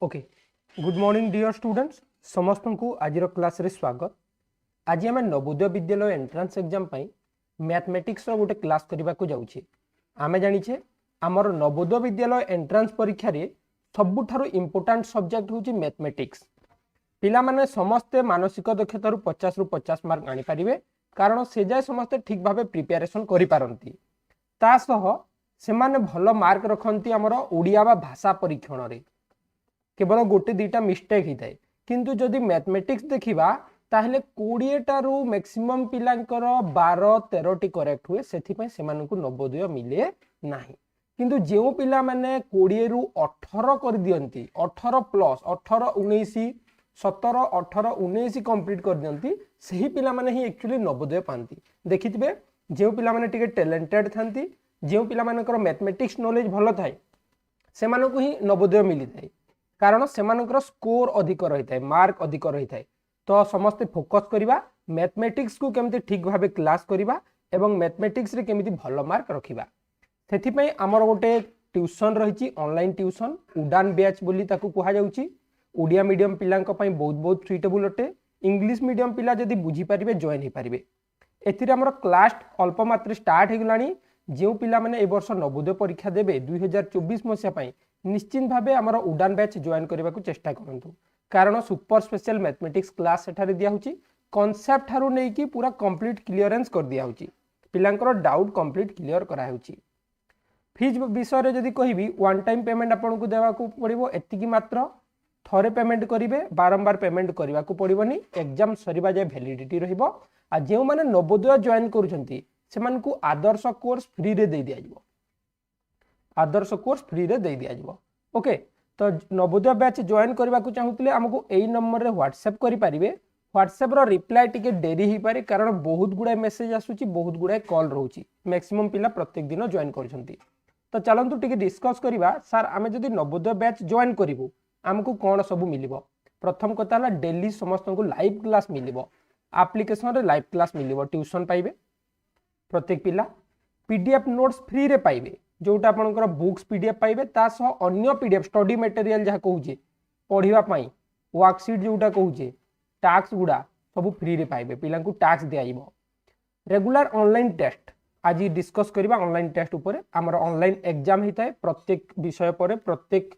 Okay good morning dear students समस्त को आज क्लास रे स्वागत। आज आम Navodaya Vidyalaya entrance exam mathematics गोटे क्लास करने को जाऊे। आम जाचे आमर नवोदय विद्यालय एंट्रांस परीक्षा रे सबुठारु इम्पोर्टाट सब्जेक्ट हूँ मैथमेटिक्स। पिला माने समस्ते मानसिक दक्षता 50 रु 50 मार्क आनीपारे कारण से जाए समस्ते ठीक भाव प्रिपेरेसन करिपारंती। ता सह सेमाने भल मार्क रखती आमर ओडिया बा भाषा परीक्षण रे केवल गोटे दुईटा मिस्टेक होता है किंतु जदि मैथमेटिक्स देखा ताहले 20टारू मैक्सिमम पिलांकर 12-13टी करेक्ट हुए से नवोदय मिले नहीं। किंतु जो पिला माने 20 रु 18 कर दियंती 18 प्लस 18 19 17 18 19 कंप्लीट कर दियंती सही पिला माने ही एक्चुअली नवोदय पाती। देखिथिबे जो पिला माने टिके टैलेंटेड थांती जो पिला मानकर मैथमेटिक्स नॉलेज भल थाए से मानको ही नवोदय मिली थाए कारण सेमानकर स्कोर अधिक रही है मार्क अधिक रही है। तो समस्ते फोकस करवा मैथमेटिक्स को केमती ठीक भाव क्लास करवा एवं मैथमेटिक्स रे केमती भल मार्क रखा से आमर गोटे ट्यूशन रही ऑनलाइन ट्यूशन उड़ान बैच बोली ताकू कहा जाउची। ओडिया मीडियम पिलांक पई बहुत बहुत सुइटेबल अटे। इंग्लिश मीडियम पिला जदि बुझी पारिबे जॉइन हो पारिबे। एथिरे हमर क्लास अल्प मात्र स्टार्ट हो गलानी। जो पिला माने ए वर्ष नवोदय परीक्षा देबे 2024 मसिया पई निश्चित भाव आमर उड़ान बैच जॉइन करने को चेष्टा करूँ कारण सुपर स्पेशल मैथमेटिक्स क्लास सेठारे दिया होची। कॉन्सेप्ट ठारू नेकी पूरा कंप्लीट क्लियरेंस कर दिया होची। पिलांकर डाउट कंप्लीट क्लियर करा होची। फीस विषय रे जदि कहिबी वन टाइम पेमेंट आपन को देवा को पड़िबो एतिकी मात्र थरे पेमेंट करिवे बारंबार पेमेंट करबा को पड़िबोनी। एग्जाम सरीबा जाय वैलिडिटी रहिबो। आ जेउ माने नवोदय जॉइन करूछंती सेमान को आदर्श कोर्स फ्री रे दे दिया जिवो। आदर्श कोर्स फ्री रे दे दिया जिवो। ओके तो नवोदय बैच जॉइन करने को चाहूले आमको यही नंबर रे व्हाट्सएप करि पारिबे। व्हाट्सएप रो रिप्लाई टिके डेरी ही पारे कारण बहुत गुडा मेसेज आसुची बहुत गुडा कॉल रहउची। मैक्सिमम पिला प्रत्येक दिन जॉइन करछंती। तो चलंतु टिके डिस्कस करिबा सर आमे जदि नवोदय बैच जॉइन करिवो आमको कोन सब मिलिबो। प्रथम कथा हला डेली समस्त को लाइव क्लास मिलिबो। एप्लीकेशन रे लाइव क्लास मिलिबो। ट्यूशन पाइबे प्रत्येक पिला। पीडीएफ नोट्स फ्री रे पाइबे जोटा आपनकर बुक्स पीडीएफ पाइबे ता सह अन्य पीडीएफ स्टडी मटेरियल जहाँ कहूचे पढ़िबा पई वर्कशीट जोटा कहूचे टास्क गुडा सब फ्री रे पाइबे। पिला को टास्क दिया जिवो। रेगुलर ऑनलाइन टेस्ट आज डिस्कस करबा। ऑनलाइन टेस्ट ऊपर हमर ऑनलाइन एग्जाम हिता है प्रत्येक विषय पर प्रत्येक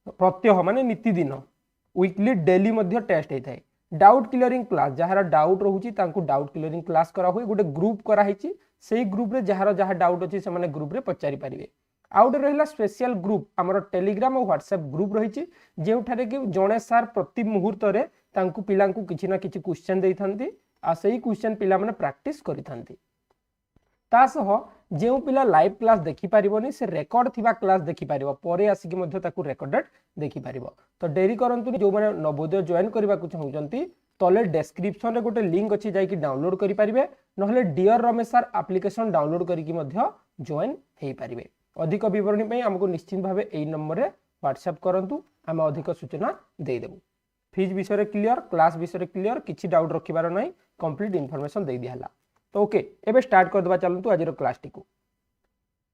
प्रत्यह माने नीति दिन वीकली डेली मध्ये टेस्ट होता है। डाउट क्लियरिंग क्लास जहार डाउट रोची तांको डाउट क्लियरिंग क्लास करा हुए। गोटे ग्रुप करा हिची सेही ग्रुप रे जहार जहां डाउट अछि से माने ग्रुप रे पचारि पारिबे। आउट रहला स्पेशल ग्रुप हमर टेलीग्राम और व्हाट्सएप ग्रुप रहिची जेउठारे कि जणे सार प्रति मुहूर्त रे तांको पिलांको किछि ना किछि क्वेश्चन देइथांती आ सेही क्वेश्चन पिला माने प्रैक्टिस करिथांती। ता सह जेउ पिला लाइव क्लास देखि पारिबोनी से रेकॉर्ड थिबा क्लास देखि पारिबो परे आसिकी मध्ये ताकू रेकॉर्डेड देखि पारिबो। तो डेरी करंतु जो माने नवोदय जॉइन करबा को चाहुचंती तले डिस्क्रिप्शन रे गोटे लिंक अछि जाई कि डाउनलोड करि पारिबे नहले dear Ramesh sir application download करिकि मध्ये जॉइन हेई पारिबे। अधिक विवरणी पई हमको निश्चित भाबे एई नंबर रे व्हाट्सएप करंतु हम अधिक सूचना दे देबु। फीस विषय रे क्लियर क्लास विषय रे क्लियर किछि डाउट रखिबार नै कंप्लीट इन्फॉर्मेशन दे दिहला। तो ओके एबे स्टार्ट कर दबा चलंतु आज रो क्लास टी को।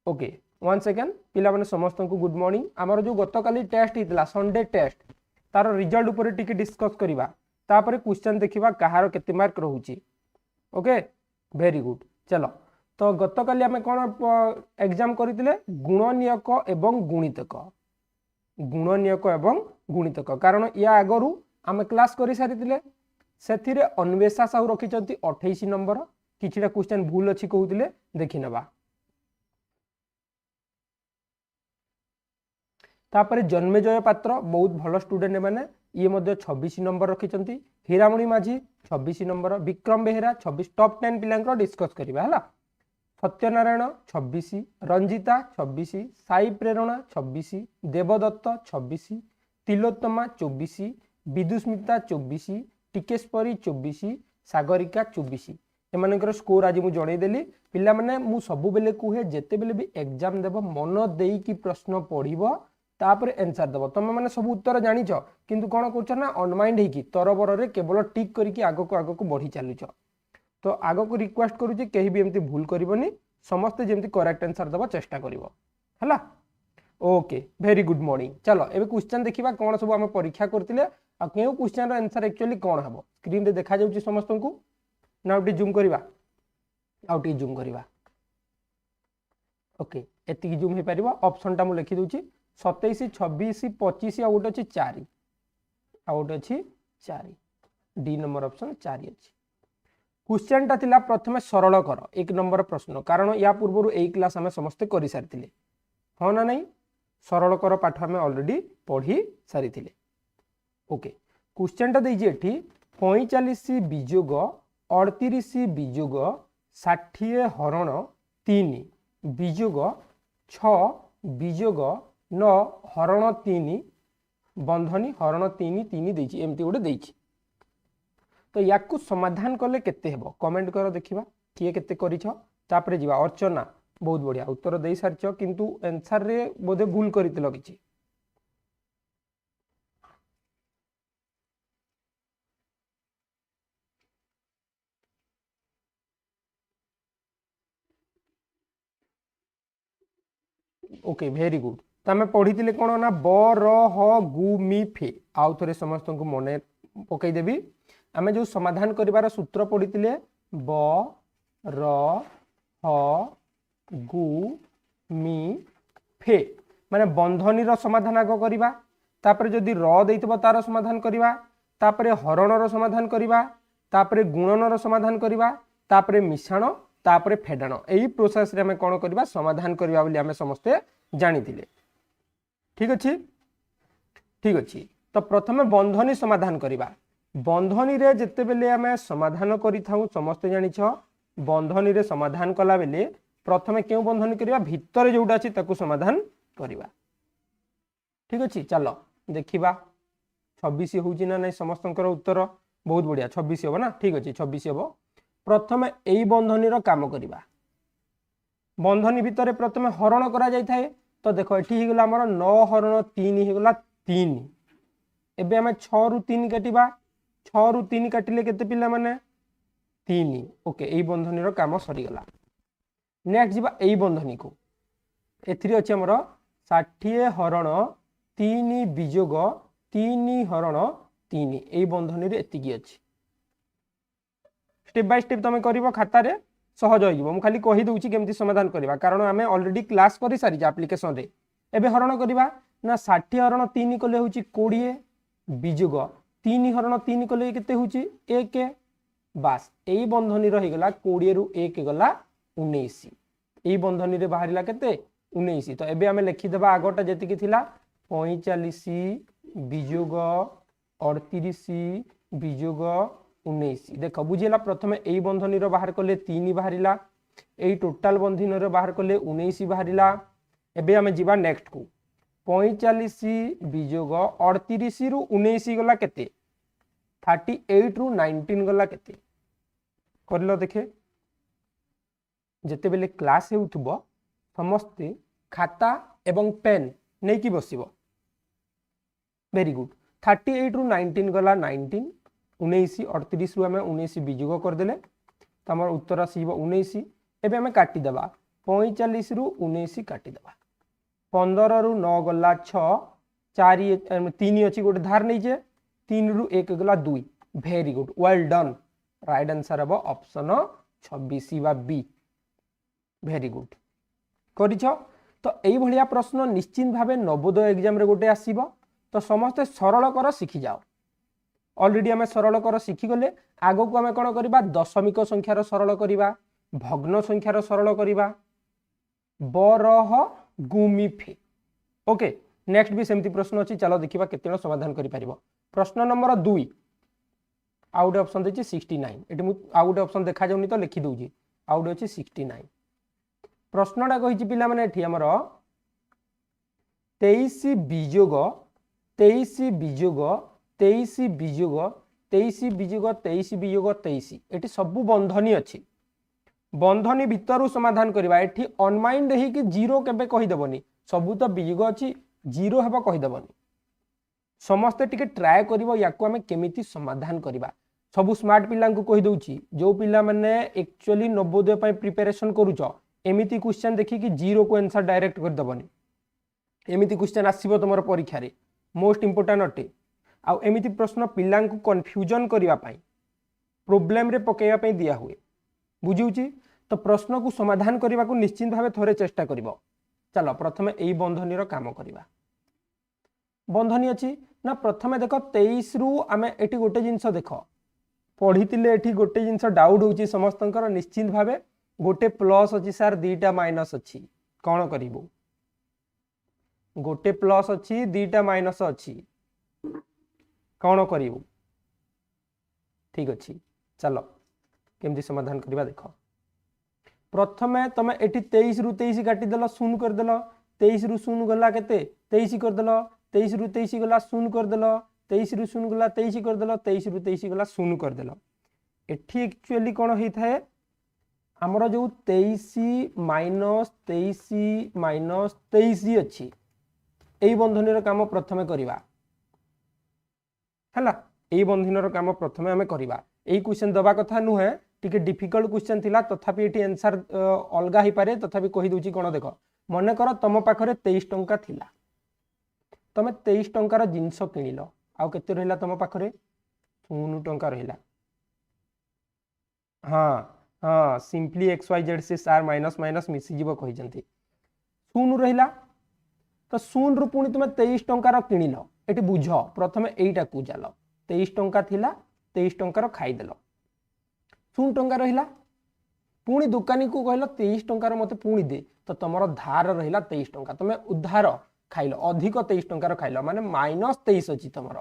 ओके वन सेकंड पिला माने समस्त को गुड मॉर्निंग। हमर जो गतकाली टेस्ट हितला संडे टेस्ट तार रिजल्ट ऊपर टिके डिस्कस करिबा तापर क्वेश्चन देखिबा कहार केते मार्क रहउची। ओके वेरी गुड चलो। तो गतकाली आमे कोन एग्जाम करितले गुणनियक एवं गुणितक। गुणनियक एवं गुणितक कारण या आगरु आमे क्लास करि सारितले सेथिरे अन्वेषा साहू रखिचंती 28 नंबर किछिटा क्वेश्चन भूल अछि कहउतले देखि नबा। तापर जन्मेजय पात्र बहुत भल स्टूडेंट माने ये मध्य 26 number रखिचंती। Hiramani Majhi 26 number. Vikram Behera 26 top 10 पिलांकर डिस्कस करिबा हला। सत्यनारायण 26 रंजिता 26 साई प्रेरणा 26 देवदत्त 26 तिलोत्तमा 24 विदुस्मिता 24 टिकेश्वरी 24 सागरिका 24 एमानकर स्कोर आज मु जणै देली। पिला माने मु सब बेले कुहे जेते बेले भी एग्जाम देबो मन देई की प्रश्न पढिबो तापर आंसर दबो। तुम माने सब उत्तर जानिछ किंतु कोन करछ ना अनमाइंड हेकी तरबर रे केवल टिक करिकि आगो को बढ़ी चलुछ। तो आगो को रिक्वेस्ट करू जे केही भी एमती भूल करबोनी समस्त जेमती करेक्ट आंसर दबो चेष्टा करिवो हला। Okay very good morning. चलो एबे क्वेश्चन देखिबा कोन सब हम परीक्षा करतिले आ केउ क्वेश्चन रो आंसर एक्चुअली कोन हबो स्क्रीन रे देखा जाउची समस्त को ना उठी जूम करबा आउटी जूम करबा ओके एति जूम हे परिबा ऑप्शन ता मु लिखि दोची 27 26 25 आ उठ अछि 4 आ उठ अछि 4 डी नंबर ऑप्शन 4 अछि। क्वेश्चन ता थिला प्रथमे सरल कर एक नंबर प्रश्न कारण या पूर्व एई क्लास हम समस्त करि सारतिले हो ना नहीं सरल कर पाठ आम ऑलरेडी पढ़ी सारी थिले। ओके क्वेश्चन टा देइजे एठी 45 विजोग 38 विजोग 60 हरण 3 विजोग 6 विजोग 9 हरण 3 बंधनी हरण 3 3 देइछि एमती गोटे देइछि। तो याकू समाधान कले केते हेबो कमेंट कर देखिबा किए केते करिछ तापरे जिबा। अर्चना बहुत बढ़िया उत्तर दे सारछ किंतु आंसर रे बोधे भूल करितलो किछि ओके वेरी गुड। तो आम पढ़ी कौन ना ब र ह गु मि फे आउ थे समस्त को मन पकईदेवी आम जो समाधान कर सूत्र पढ़ी ब र ह गु मि फे माने बंधनी समाधान आग करवा तापर जदि र देइतबो तार समाधान करवा तापरे हरणर समाधान करवा तापरे गुणनर समाधान करवा तापरे मिश्रण तापरे फेडाण यही प्रोसेस रे हमें कौन करवा समाधान करवा बोली हमें समस्ते जानी थिले। ठीक अच्छे ठीक अच्छे तो प्रथमे बंधनी समाधान करवा बंधनी रे जेते बेले हमें समाधान करिथाउ समस्ते जानिछ बंधनी रे समाधान कला बेले प्रथमे क्यों बंधनी करवा भितर जोटा अछि ताकू समाधान करवा। ठीक अच्छे चलो देखिबा 26 होउची ना नहीं समस्तंकर उत्तर बहुत बढ़िया 26 हो ना। ठीक अच्छे 26 हो प्रथमे एई बंधनी रो काम करवा बंधनी भितर प्रथमे हरण करा जाय थाए तो देखो एठी हि गला हमर 9 हरण 3 हि गला 3 एबे हमें 6 रु 3 काटिबा 6 रु 3 काटिले केते पिला माने 3 ओके एई बंधनी रो काम सरी गला। नेक्स्ट जिबा एई बंधनी को एथि अछि हमर 60 हरण 3 विजोग 3 हरण 3 एई बंधनी रे एतिकी अछि स्टेप बाय स्टेप तमे करिवो खाता रे सहज हो खाली कही दूची केमती समाधान करवा कारण आम ऑलरेडी क्लास कर सारी एप्लिकेशन रे एबे हरण करवा ना 60 हरण 3 कले होची 20 विजोग 3 हरण 3 कले केते होची 1 बास एई बंधनी रही गला 20 रु 1 गला 19 एई बंधनी रे बाहरिला केते 19 तो एबे आमे लिखि देबा आगोटा जेतिकी थिला 45 विजोग 38 विजोग 19 देख बुझेला प्रथमे एई बंधनी रो बाहर कले 3 बाहरिला एई टोटल बंधनी रो बाहर कले 19 बाहरिला। एबे हमें जीवा नेक्स्ट को 45 विजोग 38 रु 19 गला केते 38 रु 19 गला केते करलो देखे जेते बेले क्लास हेउथबो समस्ते खाता एवं पेन नै कि बसिबो वेरी गुड 38 रु 19 गला 19 19 38 रु हमें 19 विजोग करदेले तो आम उत्तर आसब 19 एबे हमें काटी देबा 45 रु 19 काटी देबा 15 रु 9 गला 6 4 3 अच्छी गोटे धार नहीं जे 3 रु 1 गला 2 very good well done right answer हम ऑप्शन 26 बा बी वेरी गुड करिछ। तो यही भाया प्रश्न निश्चित भाव नवोदय एग्जाम रे गोटे आसीबो तो समस्ते सरल कर शिखि जाओ ऑलरेडी आम सरल कर शिखिगले आग को आम कौन करवा दशमिक संख्यार सरल करवा भग्न संख्यार सरल करवा बरह गुमिफे ओके नेक्स्ट भी सेमती प्रश्न अच्छी चलो देखा केते समाधान कर प्रश्न नंबर 2 आउ गए ऑप्शन देखिए 69 ये आउ गए ऑप्शन देखा जाऊनी तो लिखि दूची आउ गए 69 प्रश्नटा कही पिला माने एठी हमर 23 विजोग 23 विजोग 23 विजोग 23 विजोग 23 विजोग 23 एटी सबु बंधनी अच्छी बंधनी भितर समाधान करवा एटी अनमाइंड है कि जीरो केबे कहीदेवनी सबू तो विजोग अच्छी जीरो हेबा कहीदेवनी समस्ते टिके ट्राए करिवो याकू आमे केमिति समाधान करवा सबु स्मार्ट पिला कही दउची जो पिला माने एक्चुअली नवोदय पय प्रिपरेशन करूछ एमिति क्वेश्चन देखि कि जीरो को आंसर डायरेक्ट कर दबनी एमिति क्वेश्चन आसीबो तुमर परीक्षा रे मोस्ट इंपोर्टेंट अटे आ एमिति प्रश्न पिला कन्फ्यूजन करबा पई प्रोब्लेम रे पकेया पई दिया हुए बुझुची तो प्रश्न को समाधान करने को निश्चित भाव थोड़े चेष्टा करिवो। चलो प्रथमे एई बंधनी काम करवा बंधनी अच्छी ना प्रथमे देख 23 रु आम एटी गोटे जिनस देख पढ़ी एटी गोटे जिनस डाउट होची समस्त निश्चित भाव गोटे प्लस अच्छी सार दीटा माइनस अच्छी कौन करिवो गोटे प्लस अच्छी दीटा माइनस अच्छी कौन करिवो ठीक अच्छी चलो केमती समाधान करवा देख प्रथमे तुम ये 23 रु 23 काटिदेल शून्य करदेल 23 रु शून्य गला के 23 करदेल 23 रु 23 गला शून्य करदेल 23 रु शून्य गला 23 करदेल 23 रु 23 गला शून्य करदेल एठी एक्चुअली कौन होता है आमर जो 23 माइनस 23 अच्छी यही बंधनी काम प्रथमे करवा है यही बंधन काम प्रथमे आम करवा यही क्वेश्चन दबा कथा नुहे टिके डिफिकल्ट क्वेश्चन थिला तथापि एटी आंसर अलगा ही पारे तथापि कहि दोची कोन देख मन कर तुम पाखरे 23 टंका थिला तमे 23 टंकार जिनस किनिल आउ केते रहिला तुम पाखरे 0 टंका रहिला हाँ हाँ सिंपली एक्स वाई जेड से सार माइनस माइनस मिसी जीव कहि जंती 0 रहिला तो 0 रु पुनी तुम 23 टंकार किनिल एटी बुझ प्रथमे एईटा को जाल 23 टंका थिला 23 टंकार खाइदेल 0 टंका रहिला पुणी दुकानी को कहल 23 टंकार मते पुणी दे तो तुमर धार रहिला 23 टंका तुम उधार खाइल अधिक 23 टंकार खाइल माने -23 अछि तुमर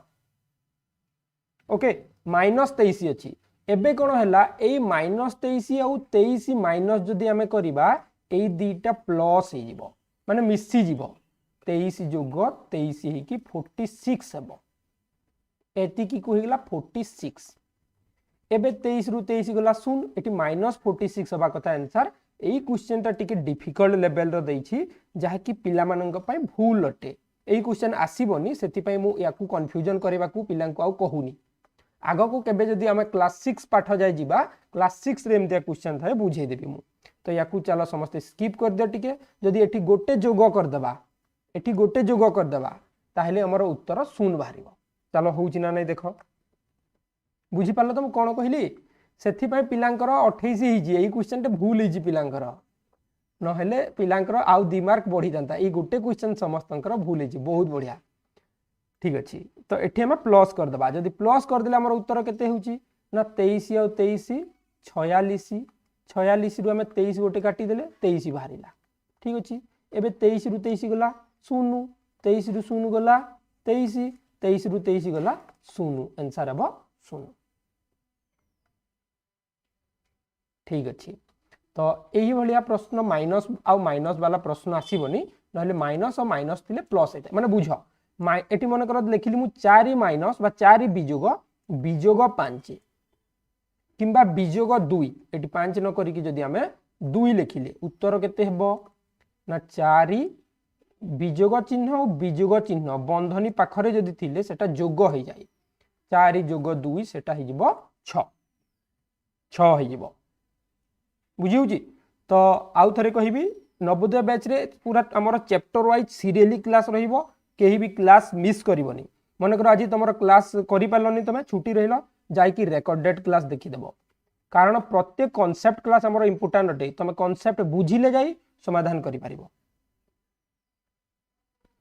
ओके -23 अछि एबे कोन हला एई -23 आउ 23 माइनस जदि आमे करिबा एई दीटा प्लस हे जिवो माने मिसी जिवो 23 जोग 23 हे कि 46 हेबो एति की कहिगला 46 एबे 23 रु 23 गला सुन एटी -46 हबा कथा आंसर एई क्वेश्चन ता टिके डिफिकल्ट लेवल रो दैछि जहा कि पिला मानन पय भूल अटे एई क्वेश्चन आसीबोनी सेति पय मु याकू कन्फ्यूजन करबा को पिलां को आउ कहूनी आगो को केबे जदि हम क्लास 6 पाठ जाय जिबा क्लास 6 रे एमते क्वेश्चन थाए बुझे देबी मु तो याकू चलो समस्त स्किप कर दे टिके जदि एटी गोटे जोग कर देबा ताहले हमर उत्तर शून्य बाहरिबो चलो होउची ना नै देखो बुझी पारल तुम कौन कहली से पिलांकर 28 ही क्वेश्चन टे भूल ही पिलांकर नहेले पिलांकर आउ 2 मार्क बढ़ी जाता ये गोटे क्वेश्चन समस्त भूल ही बहुत बढ़िया ठीक अच्छे तो ये आम प्लस करदे जदि प्लस करदे आम उत्तर केते होची ना 23 आउ 23 46 46 रु आम 23 गोटे काटिदेले 23 बाहर ठीक अच्छे एबे 23 रु 23 गला 0 23 रु 0 गला 23 23 रु 23 गला 0 आंसर हम 0 ठीक अच्छे तो यही भाया प्रश्न माइनस आउ माइनस वाला प्रश्न आसबनी ना माइनस और माइनस थे प्लस होता माने बुझ ये मन कर लिखिली मु 4 माइनस 4 विजोग विजोग 5 किंबा विजोग 2 ये 5 न करिकी जदि आमे 2 लिखिले उत्तर केते हेबो ना 4 विजोग चिन्ह और विजोग चिन्ह बंधनी पाखरे जदि थिले सेटा जोग हो जाए 4 जोग 2 सेटा हो जिवो 6 6 हो जिवो बुझी तो आउ थे कहि नवोदय बैच रे पूरा आमर चैप्टर वाइज सीरियली क्लास रहिबो केही भी क्लास मिस करबनी मनकर आज तुम क्लास करि पारलनी तुम छुट्टी रहिला जाइकी रेकॉर्डेड क्लास देखिदेव कारण प्रत्येक कॉन्सेप्ट क्लास आमर इंपोर्टेंट अटे तुम कॉन्सेप्ट बुझिले जाई समाधान करि पारिबो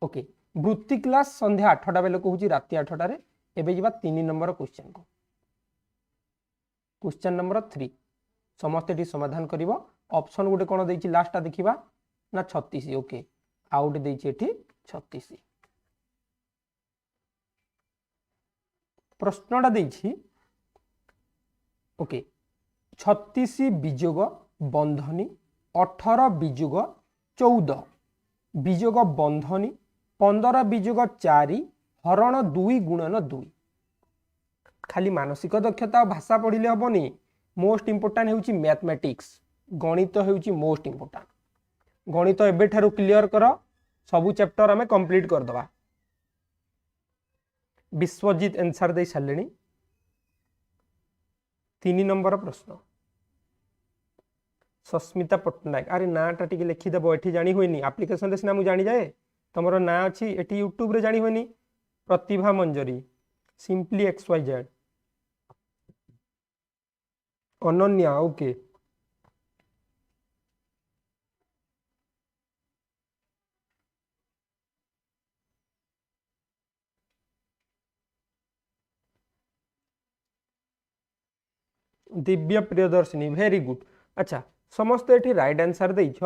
ओके वृत्ति क्लास संध्या 8टा बेले कहूची राति 8टा रे एबे जिबा 3 नंबर क्वेश्चन को क्वेश्चन नंबर 3 समस्त एटी समाधान करिवो ऑप्शन गोटे कोन देछि लास्ट ता देखिबा ना 36 ओके आउट देछि एटी 36 प्रश्नटा देछि ओके 36 विजोग बंधनी 18 विजोग 14 विजोग बंधनी 15 विजोग 4 हरण 2 गुणन 2 खाली मानसिक दक्षता भाषा पढ़िले हबनी मोस्ट इंपोर्टेंट होउची मैथमेटिक्स गणित होउची मोस्ट इंपोर्टेंट गणित एबे ठारू क्लियर कर सबु चैप्टर हमें कंप्लीट कर दबा विश्वजीत आंसर दे सालेनी 3 नंबर प्रश्न सस्मिता पट्टनायक अरे नाटा टिके लिखिदेव एठी जानी हुईनी एप्लिकेशन सिना मु जानी जाए तुमर ना अच्छी एटी यूट्यूब रे जानी होनी Pratibha Manjari simply XYZ Ananya okay Divya Priyadarshini very good अच्छा समस्त एठी राइट आंसर देछ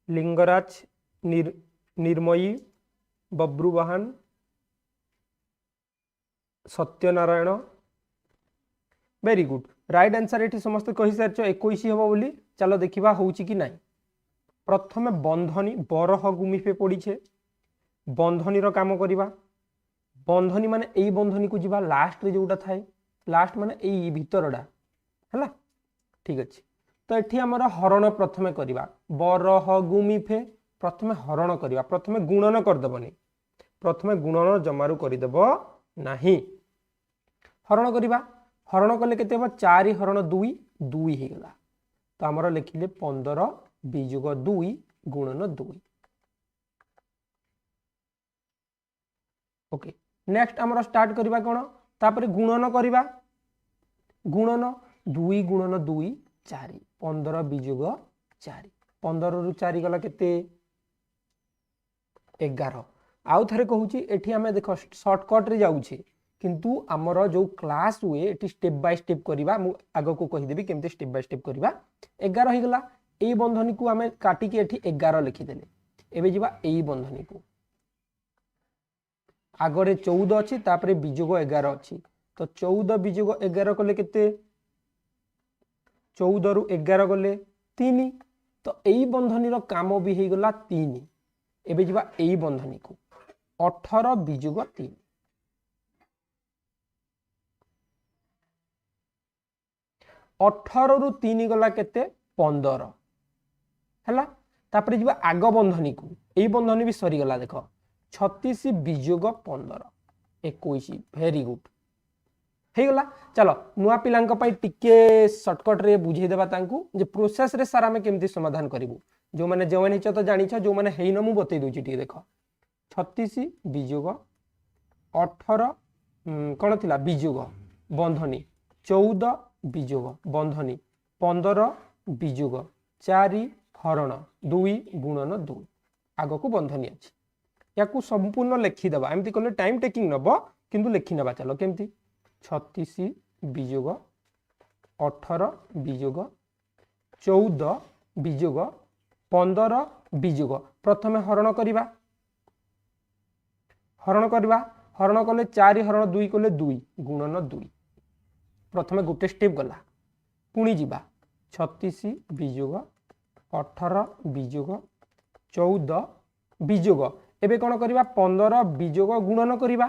Lingaraj Nirmayi Babruvahan Satyanarayan very good right answer एठी समस्त कहि सारछ 21 हबो बोली चलो देखिबा होउची कि नाही प्रथमे बंधनी बरह गुमिफे पड़ीछे बंधनी रो काम करिबा बंधनी माने एई बंधनी को जिबा लास्ट रे जोटा थाए लास्ट माने एई भीतरडा हला ठीक अछि तो एठी हमर हरण प्रथमे करिबा बरह गुमिफे प्रथमे हरण करिबा प्रथमे गुणन कर दबनी प्रथमे गुणन जमारू करि देबो नाही हरण करिबा हरण कले केते हो 4 हरण 2 2 हे गला तो हमर लिखिले 15 बिजुग 2 गुणन 2 ओके नेक्स्ट हमर स्टार्ट करिबा कोन तापर गुणन करिबा गुणन 2 गुणन 2 4 15 बिजुग 4 15 रु 4 गला केते 11 आउ थरे कहूची एठी हमें देखो शॉर्टकट रे जाउछे किंतु आमर जो क्लास हुए एटी स्टेप बाय स्टेप करिबा मु आगो को कहि देबी केमते स्टेप बाय स्टेप करिबा 11 हे गला एई बंधनी को हमें काटी के एठी 11 लिखि देले एबे जिबा एई बंधनी को आगरे 14 अछि तापरे बिजुग 11 अछि तो 14 बिजुग 11 कले केते 14 रु 11 गले 3 तो एई बंधनी रो काम भी हे गला 3 एबे जिबा एई बंधनी को 18 बिजुग 3 18 रु 3 गला केते 15 हैला तापरे जिबा आग बंधनी को एई बंधनी भी सरी गला देखो 36 बिजुग 15 21 वेरी गुड हे गला चलो नुआ पिलांक पई टिके शॉर्टकट रे बुझे देबा तांकू जे प्रोसेस रे सारा में केमती समाधान करिवु जो माने जवन हिच तो जानिछ जो माने हेइन मु बतै दोची टिके देखो 36 बिजुग 18 कोन थिला बिजुग बंधनी 14 बिजुग बंधनी 15 बिजुग 4 हरण 2 गुणन 2 आगो को बंधनी अछि याकू संपूर्ण लिखि दबा एमती कोले टाइम टेकिंग नबो किंतु लिखि नबा चलो केमती 36 बिजुग 18 बिजुग 14 बिजुग 15 बिजुग प्रथमे हरण करिबा हरण कले 4 हरण 2 कले 2 गुणन 2 प्रथमे गोटे स्टेप गला पुणी जिबा 36 बिजुग 18 बिजुग 14 बिजुग एबे कोन करिबा 15 बिजुग गुणन करिबा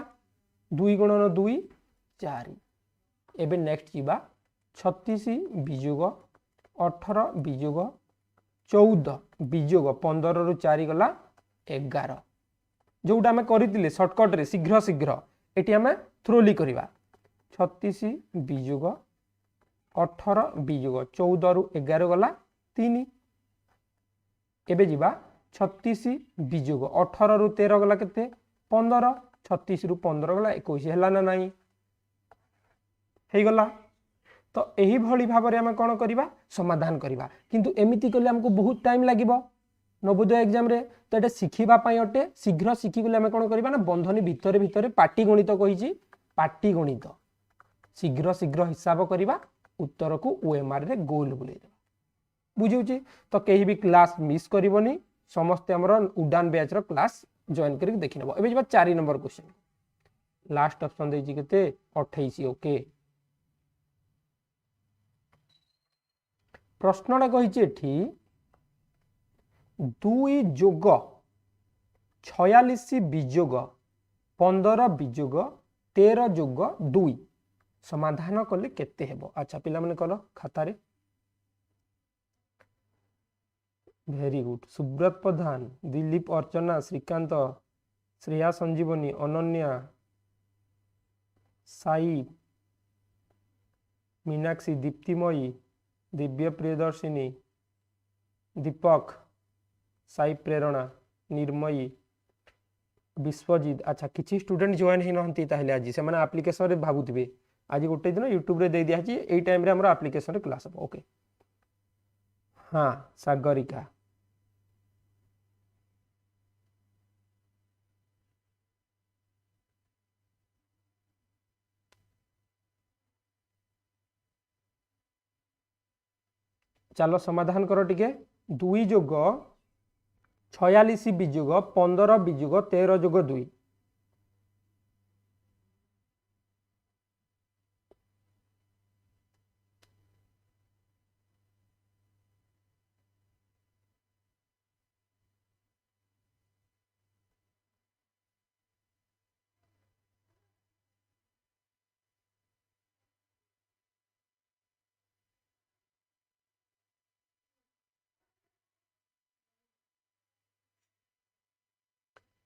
2 गुणन 2 4 एबे नेक्स्ट जिबा 36 बिजुग 18 बिजुग 14 बिजुग 15 रु 4 गला 11 जोटा हमें करथिले शॉर्टकट रे शीघ्र शीघ्र एटी हमें थ्रोली करिबा 36 बिजुग 18 बिजुग 14 रु 11 गला 3 एबे जिबा 36 बिजुग 18 रु 13 गला केते 15 36 रु 15 गला 21 हला ना नाही हे गला तो एही भली भाबरे हम कोन करिबा समाधान करिबा किंतु एमिति कले हमको बहुत टाइम लागिबो नवोदय एग्जाम रे तो एटा सिखिबा पई अटे शीघ्र सिखि गले हम कोन करिबा ना बंधनी भितरे भितरे पाटी गणित कहिची पाटी गणित शीघ्र शीघ्र हिसाब करिबा उत्तर को ओएमआर रे गोल बुले बुझुची तो केही भी क्लास मिस करिवोनी समस्त हमर उडान बैच रो क्लास जॉइन करिक देखि नबो एबे जबा 4 नंबर क्वेश्चन लास्ट ऑप्शन देजी केते 28 ओके प्रश्नटा कहिची एठी 2 जोग 46 बिजोग 15 बिजोग 13 जोग 2 समाधान कले केते हेबो अच्छा पिला माने कलो खाता रे वेरी गुड सुब्रत प्रधान दिलीप अर्चना श्रीकांत श्रेया संजीवनी अनन्या साई मीनाक्षी दीप्तिमयी दिव्य प्रियदर्शिनी दीपक साई प्रेरणा निर्मयी विश्वजीत अच्छा किसी स्टूडेंट जॉइन ही नहंती ताहले आज से माने एप्लीकेशन रे भाबुथिबे आज गोटे दिन यूट्यूब रे दे दिया छी एई टाइम रे हमर एप्लीकेशन रे क्लास हो ओके हाँ सागरिका चलो समाधान करो टिके 2 जोग 46 बिजुग 15 बिजुग 13 जोग 2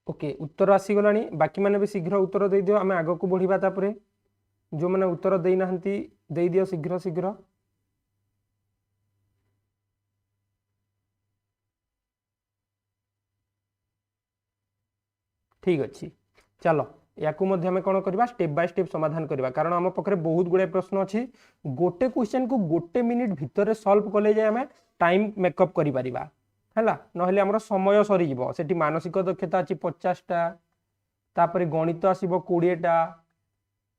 ओके उत्तर आसीगला बाकी मैंने भी शीघ्र उत्तर दे दियो आम आग को बढ़िया तापर जो मैंने उत्तर दे ना दे दियो शीघ्र शीघ्र ठीक अच्छे चलो या आम कौन करवा स्टेप बाय स्टेप समाधान करवा कारण आम पाखे बहुत गुड़े प्रश्न अच्छी गोटे क्वेश्चन को गोटे मिनिट भितर सॉल्व कले जाए आम टाइम मेकअप कर ना आमर समय सरीज से मानसिक दक्षता अच्छी 50टा तापर गणित आसब 20टा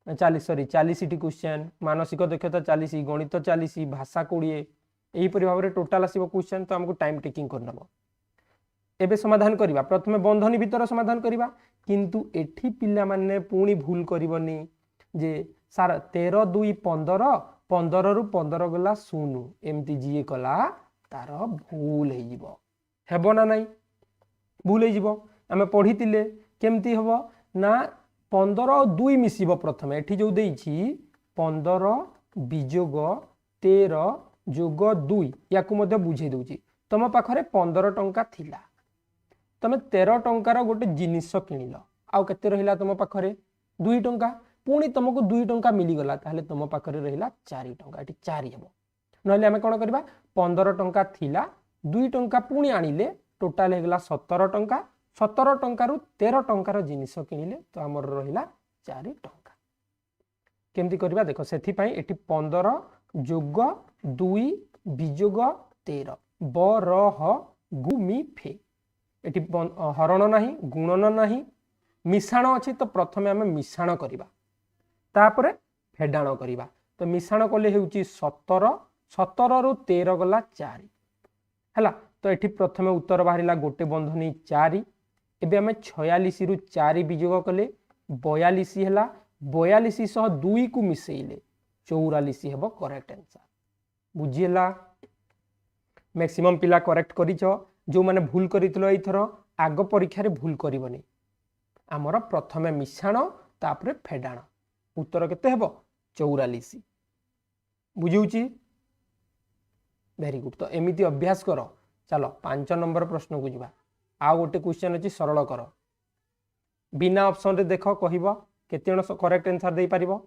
40 क्वेश्चन मानसिक दक्षता 40 गणित 40 भाषा 20 यहीपरि भाव में टोटाल आसब क्वेश्चन तो आमको टाइम टेकिंग करनब एबे समाधान करवा प्रथमे बंधनी भीतर समाधान करवा किंतु एठी पिला माने पुणी भूल करबनी जे सार 13 2 15 15 रु 15 गला 0 एमती जी कला तार भूल हो हेबो ना नहीं भूल हो आम पढ़ी केमती हम ना 15 और 2 मिसिब प्रथम एठी जो देइछि 15 बिजोग 13 जोग 2 या बुझे दूची तुम पाखरे 15 टंका थिला तमे 13 टंकार गोटे जिनिस किणिल आउ केते रहिला तुम पाखरे 2 टंका पुणी तुमको 2 टंका मिलीगला ताहले तुम पाखरे रहिला 4 टंका एठी 4 हेबो नहले आमे कोन करबा 15 टंका थिला 2 टंका पुणी आनिले टोटाल हेगला 17 टंका 17 टंका 13 टंकार जिनिस किणिले तो आमर रहिला 4 टंका केमती करबा देखो सेथि पई एठी 15 जोग 2 बिजोग 13 बरह गुमी फे एठी हरण नाही गुणन नाही मिश्रण अच्छी तो प्रथमे आम मिश्रण करवा तापर फेडाण करवा तो मिश्रण कले होउची 17 17 रु 13 गला 4 हैला तो एठी प्रथमे उत्तर बाहरिला गोटे बंधनी 4 एबे आम 46 रु 4 बिजोग कले 42 हैला 42 सह 2 को मिसेइले 44 हेबो करेक्ट आंसर बुझिला मैक्सिमम पिला करेक्ट करिछो जो माने भूल करितलो एथरो आग परीक्षा रे भूल करबनी आमर प्रथमे मिश्रण तापर फेडाण उत्तर केते हेबो 44 बुझिउची वेरी गुड तो एमिति अभ्यास करो चलो 5 नंबर प्रश्न को जीवा आ गोटे क्वेश्चन अछि सरल करो बिना ऑप्शन रे देखो कहबो केते जण करेक्ट आंसर दे पारिबो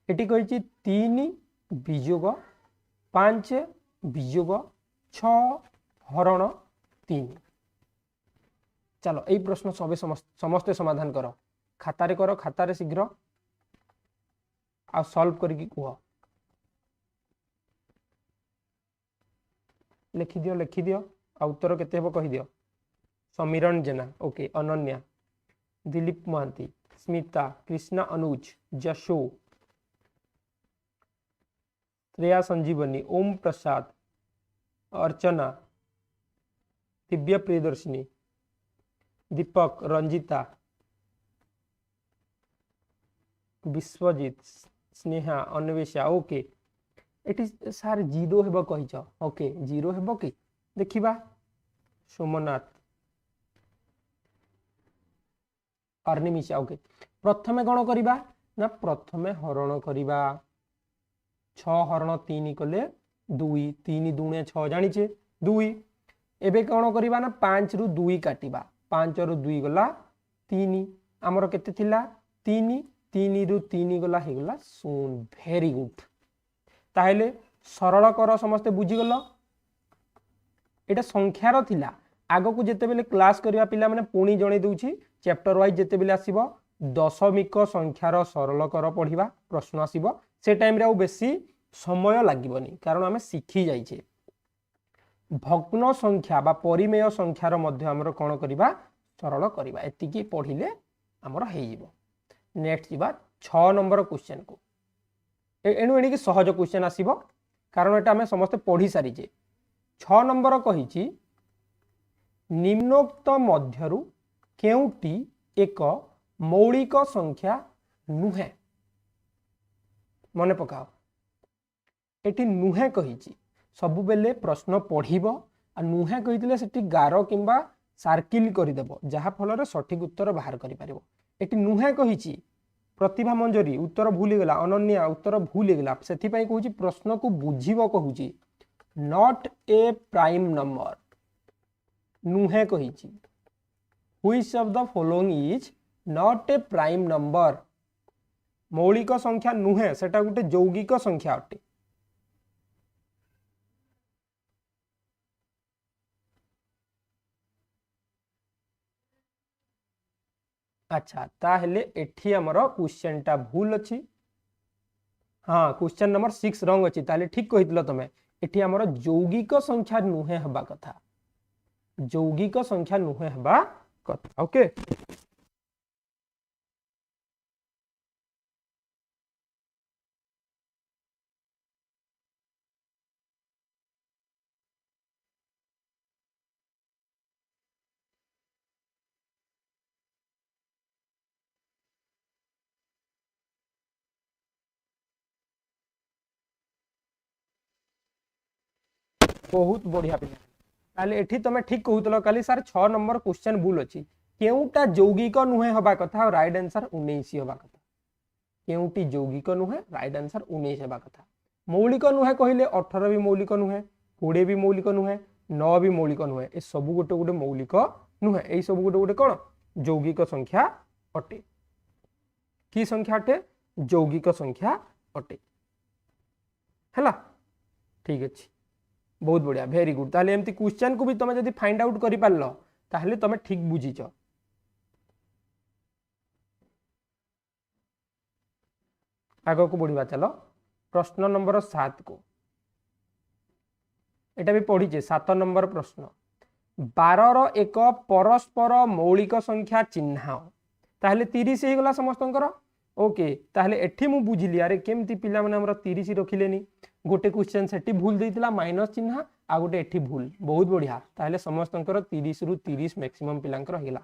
एटी कहिछि 3 बिजोग 5 बिजोग 6 हरण 3 चलो यही प्रश्न सबे समस्ते समाधान करो खातारे शीघ्र आ सॉल्व करके कह लिखि दियो आ उत्तर केते हेबो कहि दियो समीरण जेना ओके अनन्या दिलीप महांती स्मिता कृष्णा अनुज जशो श्रेया संजीवनी ओम प्रसाद अर्चना दिव्य प्रियदर्शिनी दीपक रंजिता विश्वजीत स्नेहा अन्वेषा ओके एटी सार 0 हेबो कहिछ ओके 0 हेबो कि देखिबा सोमनाथ अर्निमिषा ओके प्रथमे कोन करिबा ना प्रथमे हरण करिबा 6 हरण 3 कले 2 3 दूने 6 जानिछे 2 एबे कोन करिबा ना 5 रु 2 काटिबा 5 रु 2 गला 3 आमर केते थिला 3 3 रु 3 गला हे गला 0 वेरी गुड ताहले सरल कर समस्ते बुझीगल एटा संख्यार थिला आग को जेते बेले क्लास करिया पिला माने पुणी जणे दउछि चैप्टर वाइज जिते बेले आसीबो दशमिक संख्यार सरलकर पढ़िबा प्रश्न आसीबो से टाइम रे आ बेसी समय लागबनी कारण आमे शिखी जाइछे भग्न संख्या बा परिमेय संख्यार मध्य हमर कोन करिबा सरल करिबा एतिकी पढ़िले हमर हे जिवो नेक्स्ट जिबा 6 नंबर क्वेश्चन को एणु एणिकी सहज क्वेश्चन आसीबो कारण एटा आमे समस्त पढ़ी सारिजे 6 नंबर कहिछि निम्नोक्त मध्यरु केउटी एक मौलिक संख्या नुहे मने पकाओ एटी नुहे कहिछि सबु बेले प्रश्न पढ़िबो आ नुहे कहितले सेठी गारो किंबा सर्किल करि देबो जहा फल रे सठिक उत्तर बाहर करि परिबो एटी नुहे कहिछि प्रतिभा मंजरी उत्तर भूली गला अनन्या उत्तर भूली गला सेथि पई कहूछि प्रश्न को बुझिबो कहूछि नॉट ए प्राइम नंबर नुहे कहिछि which of the following is not a prime number मौलिक संख्या नुहे सेटा गुटे यौगिक संख्या अटे अच्छा ताहले एठी हमर क्वेश्चन टा भूल अछि हाँ क्वेश्चन नंबर 6 रंग अछि ताहले ठीक कहितलो तमे एठी हमर यौगिक संख्या नुहे हबा कथा यौगिक संख्या नुहे हबा कथा ओके बहुत बढ़िया पिला ताले एठी तमे ठीक कहउतलो काली सर 6 नंबर क्वेश्चन भूल अछि केउटा यौगिक नुहे हबा कथा और राइट आंसर 19 हबा कथा केउटी यौगिक नुहे राइट आंसर 19 हबा कथा मौलिक नुहे कहिले 18 भी मौलिक नुहे 20 भी मौलिक नुहे 9 भी मौलिक नुहे ए सब गोटे गोटे मौलिक नुहे ए सब गोटे गोटे कोन यौगिक संख्या अटे की संख्या अटे यौगिक संख्या अटे हला ठीक अछि बहुत बढ़िया वेरी गुड ताले एमती क्वेश्चन को भी तुम जब फाइंड आउट करि पारलो ताहले तुम ठीक बुझीच आगो को बढ़िबा चलो प्रश्न नंबर 7 को एटा भी पढ़ीचे 7 नंबर प्रश्न 12 रो एक परस्पर मौलिक संख्या चिन्ह ताहले 30 हे गला समस्तंकर ओके ताहले एठी मु बुझिली अरे केमती पिला माने हमरा 30 रखिलेनी गोटे क्वेश्चन सेठी भूल देइतला माइनस चिन्ह आ गोटे एठी भूल बहुत बढ़िया ताहले समस्तंकर 30 रु 30 मैक्सिमम पिलांकर हेला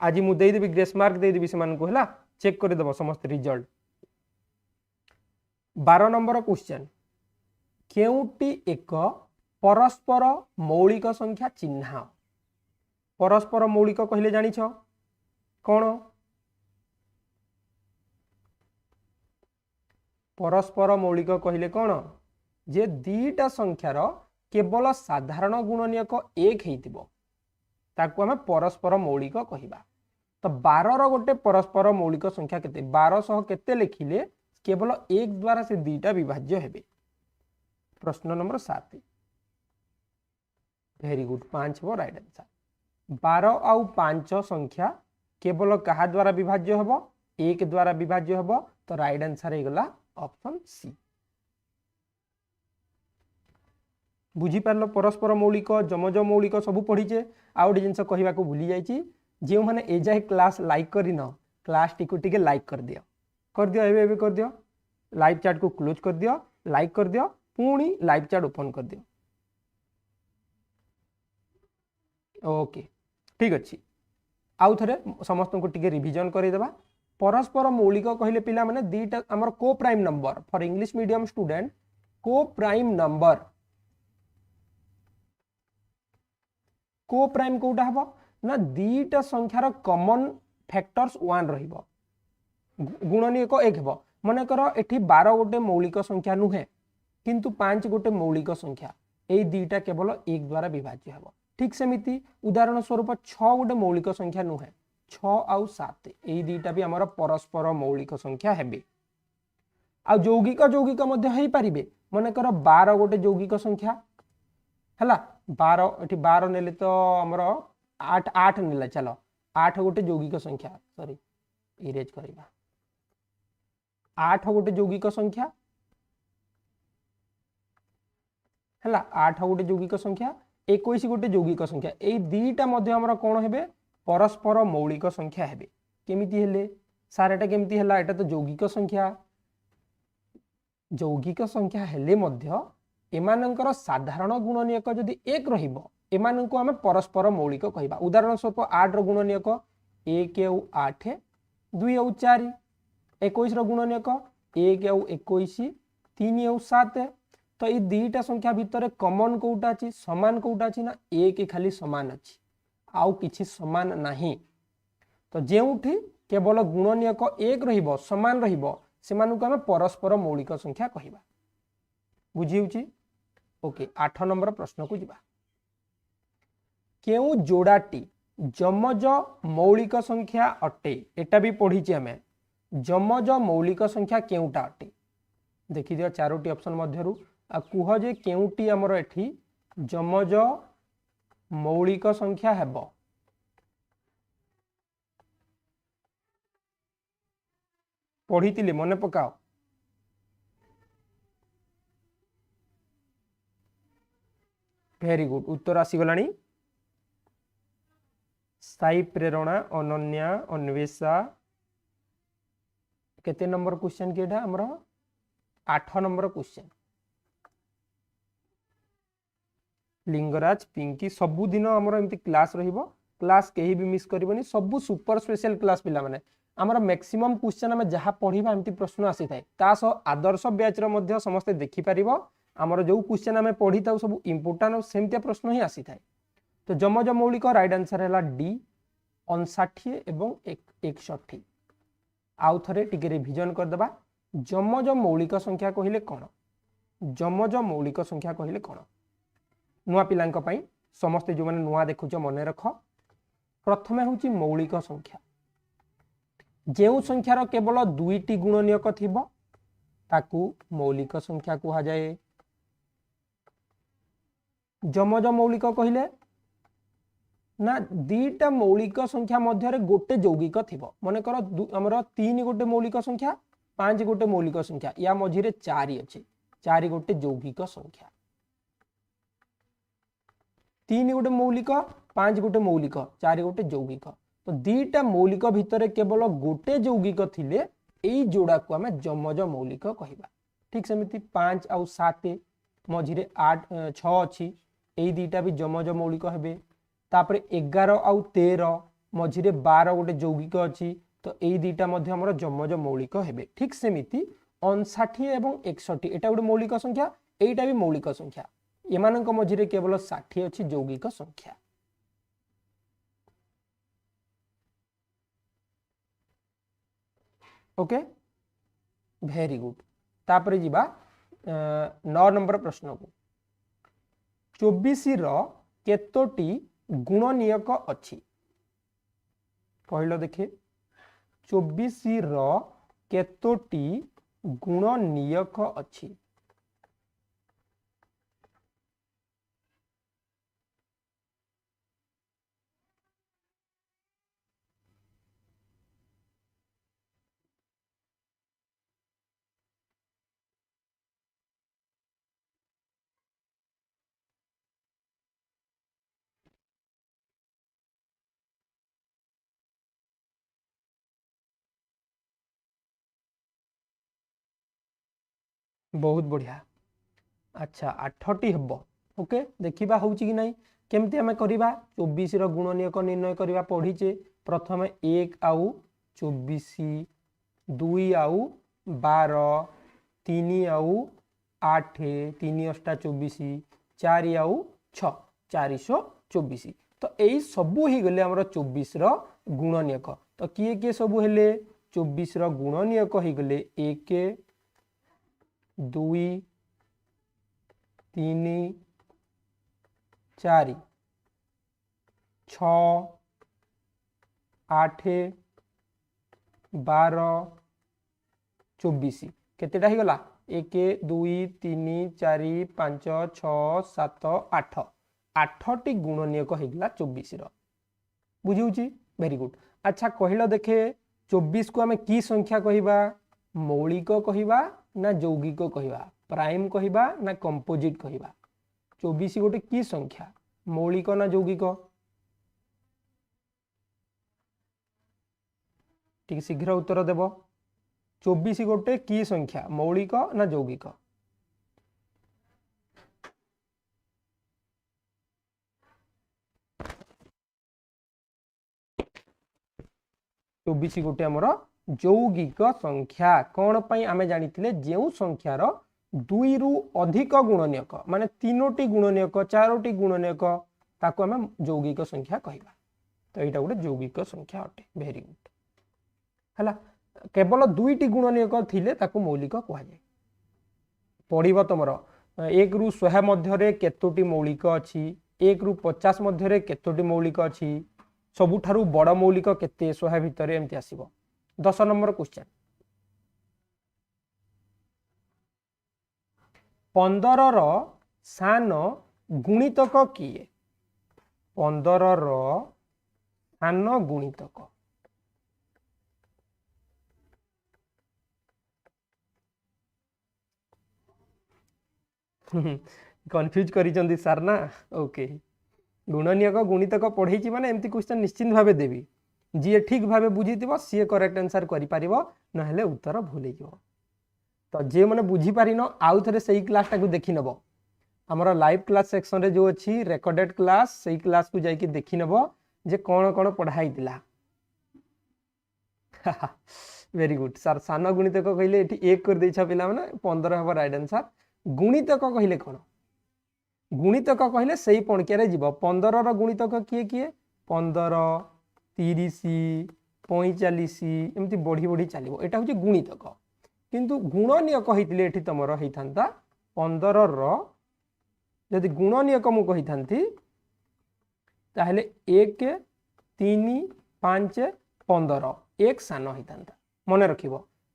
आज मु देइ देबी ग्रेस मार्क देइ देबी समान को हला चेक कर देबो समस्त रिजल्ट 12 नंबर क्वेश्चन केउटी एक परस्पर मौलिक संख्या चिन्ह परस्पर मौलिक कहले जानि छ कोन परस्पर मौलिक कहले कौन जे दीटा संख्यार केवल साधारण गुणनीयक एक हेतिबो ताकू हमें परस्पर मौलिक कहिबा तो 12 रो गोटे परस्पर मौलिक संख्या केते 1200 केते लिखिले केवल एक द्वारा से दीटा विभाज्य हेबे प्रश्न नंबर 7 वेरी गुड 5 वो राइट आंसर 12 आउ 5 संख्या केवल कहा द्वारा विभाज्य हेबो एक द्वारा विभाज्य हेबो तो राइट आंसर हे गला ऑप्शन सी बुझी पारलो परस्पर मौलिक जमज मौलिक सब पढ़ीचे आउ जिनस कहवा को भूली जाइए जो मैंने ए जाए क्लास लाइक करिन क्लास टी लाइक कर दियो एबे कर दियो लाइव चैट को क्लोज कर दियो लाइक कर दियो पुणी लाइव चैट ओपन कर दियो ओके ठीक अच्छे आउ थे समस्त को टिके रिविजन करदेबा परस्पर मौलिक कहले पिला माने दीटा हमर को prime number for English medium student को प्राइम कोटा हबो ना दीटा संख्यार कॉमन फैक्टर्स 1 रहिबो गुणनीयक 1 हबो माने कर एठी 12 गोटे मौलिक संख्या नुहे किंतु 5 गोटे मौलिक संख्या ए दीटा केवल 1 द्वारा विभाज्य हबो ठीक सेमिति उदाहरण स्वरूप 6 गोटे मौलिक संख्या नुहे 6 आउ 7 ए दीटा भी हमर परस्पर मौलिक संख्या हेबे आ यौगिक यौगिक मध्य हेई परिबे माने कर 12 गोटे यौगिक संख्या हला 12 एठी 12 नेले तो हमर 8 नेले चलो 8 गोटे यौगिक संख्या सॉरी इरेज करबा 8 गोटे यौगिक संख्या हला 8 गोटे यौगिक संख्या 21 गोटे यौगिक संख्या ए दीटा मध्य हमर कोन हेबे परस्पर मौलिक संख्या हेबे केमिति हेले सार एटा केमिति हला एटा तो यौगिक संख्या हेले मध्य एमानंकर साधारण गुणनीयक जदि 1 रहिबो एमानंको हमें परस्पर मौलिक कहबा उदाहरण स्वरूप 8 रो गुणनीयक 1 और 8 2 और 4 21 रो गुणनीयक 1 और 21 3 और 7 तो ये दीटा संख्या भितर कॉमन कोटा अछि समान कोटा अछि ना एक खाली समान अछि आउ किछि समान नाही तो जेउठी केवल गुणनीयक 1 रहिबो समान रहिबो सेमानकु हम परस्पर मौलिक संख्या कहबा बुझिउची ओके 8 नंबर प्रश्न को जिबा केउ जोड़ाटी जमज मौलिक संख्या अटे एटा भी पढ़ी हमें जमज मौलिक संख्या केउटा अटे देखि दियो चारोटी ऑप्शन मध्यरु आ कुह जे केउटी हमर एठी जमज मौलिक संख्या हेबो पढ़ी मन पकाओ वेरी गुड उत्तर आसीगलानी साई प्रेरणा अनन्या अन्वेषा केते नंबर क्वेश्चन केटा हमर 8 नंबर क्वेश्चन लिंगराज पिंकी सबु दिन हमर एमती क्लास रहिबो क्लास केही भी मिस करबनी सबु सुपर स्पेशल क्लास पिला माने हमर मैक्सिमम क्वेश्चन हम जहा पढिबा एमती प्रश्न आसी थाए तासो आदर्श बैच रो मध्य समस्त देखि परिबो हमर जो क्वेश्चन हम पढी ताउ सब इंपोर्टेंट और सेमते प्रश्न ही आसी थाए तो जमज मौलिक राइट आंसर हैला डी 59 एवं 61 आउ थरे टिके रिवीजन कर देबा जमज मौलिक संख्या कहिले कोन जमज मौलिक संख्या कहिले कोन नुआ पिलांक पई समस्त जो माने नुआ देखुछ मने रख प्रथमे होची मौलिक संख्या जेउ संख्यार केवल दुईटी गुणनीयक थिबो ताकू मौलिक संख्या कुहा जाए जमज मौलिक कहिले ना दीटा मौलिक संख्या मध्य गोटे यौगिक थिबो माने कर हमर 3 गोटे मौलिक संख्या 5 गोटे मौलिक संख्या या मझिरे 4 अछि 4 गोटे यौगिक संख्या 3 गोटे मौलिक 5 गोटे मौलिक 4 गोटे यौगिक तो दीटा मौलिक भितर केवल गोटे यौगिक थिले एई जोड़ा को हमें जमज मौलिक कहिबा ठीक सेमिति 5 और 7 मझिरे 8 6 अछि एई दीटा भी जमज मौलिक हेबे तापरे 11 और 13 मझिरे 12 गोटे यौगिक अछि तो एई दीटा मध्ये हमर जमज मौलिक हेबे ठीक सेमिति 59 एवं 61 एटा गोटे मौलिक संख्या एईटा भी मौलिक संख्या एमानक मझिरे केवल 60 अछि यौगिक संख्या ओके वेरी गुड तापरे जिबा 9 नंबर प्रश्न को 24 रो केतोटी गुणनीयक अछि कहलो देखे 24 रो केतोटी गुणनीयक अछि बहुत बढ़िया अच्छा 8टी हबो ओके देखिबा होउची कि नहीं केमती हमें करिबा 24 रो गुणनीयक निर्णय करिबा पढीचे प्रथमे 1 आउ 24 2 आउ 12 3 आउ 8 3 अष्टा 24 4 आउ 6 424 तो एई सबु ही गले हमर 24 रो गुणनीयक तो किए किए सबु हेले 24 रो गुणनीयक ही गले 1 2 3 4 6 8 12 24 केतेटा ही गला 1 2 3 4 5 6 7 8 8टी गुणनीयक हो गला 24 रो बुझिउची वेरी गुड। अच्छा कहल देखे 24 को आम कि संख्या कहवा मौलिक कहवा ना यौगिक कहवा प्राइम कहवा ना कंपोजिट कहवा 24 गोटे कि संख्या मौलिक ना यौगिक ठीक शीघ्र उत्तर देव 24 गोटे कि संख्या मौलिक ना यौगिक 24 गोटे आमर यौगिक संख्या कौन पाई आमे जानिथिले जेउ संख्यार 2 रु अधिक गुणनीयक माने 3टी गुणनीयक 4टी गुणनीयक ताको आमे यौगिक संख्या कहबा तो एटा गोटे यौगिक संख्या अटे वेरी गुड हला केवल 2टी गुणनीयक थिले ताको मौलिक कहा जाय पढिबो तमरो 1 रु 100 मध्यरे केतोटी मौलिक अछि 1 रु 50 मध्यरे केतोटी मौलिक अछि सबुठारु बड़ मौलिक केते 100 भितर एमती आसीबो 10 नंबर क्वेश्चन 15 रो सान गुणितक किए 15 रो सान गुणितक कन्फ्यूज करिसंदी सर ना ओके गुणनीयक गुणितक पढ़े माने एमती क्वेश्चन निश्चिंत भावे देवी जी ठीक भावे बुझी सी करेक्ट आंसर करि परिबो नहले उत्तर भूल हो तो जे मैंने बुझी पारिन आउ थे से क्लास टाक देखी नब आमर लाइव क्लास सेक्शन रे जो अच्छी रेकर्डेड क्लास से क्लास को जाकि देखी नब जे कौन कौन पढ़ाई वेरी गुड सर सान गुणितक कहले एक कर देछा पिला माने 15 हम राइट आंसर गुणितक कहले कौन गुणितक कहले सही पणकिया जीव 15 रो गुणितक किए किए 15 30 45 एमती बढ़ी बढ़ी चलो यहाँ हूँ गुणितक किंतु गुणनीयक होते ये तुम होता 15 रो जदि गुणनीयक मु कही ताहले 1 3 5 15 एक सान होता मन रख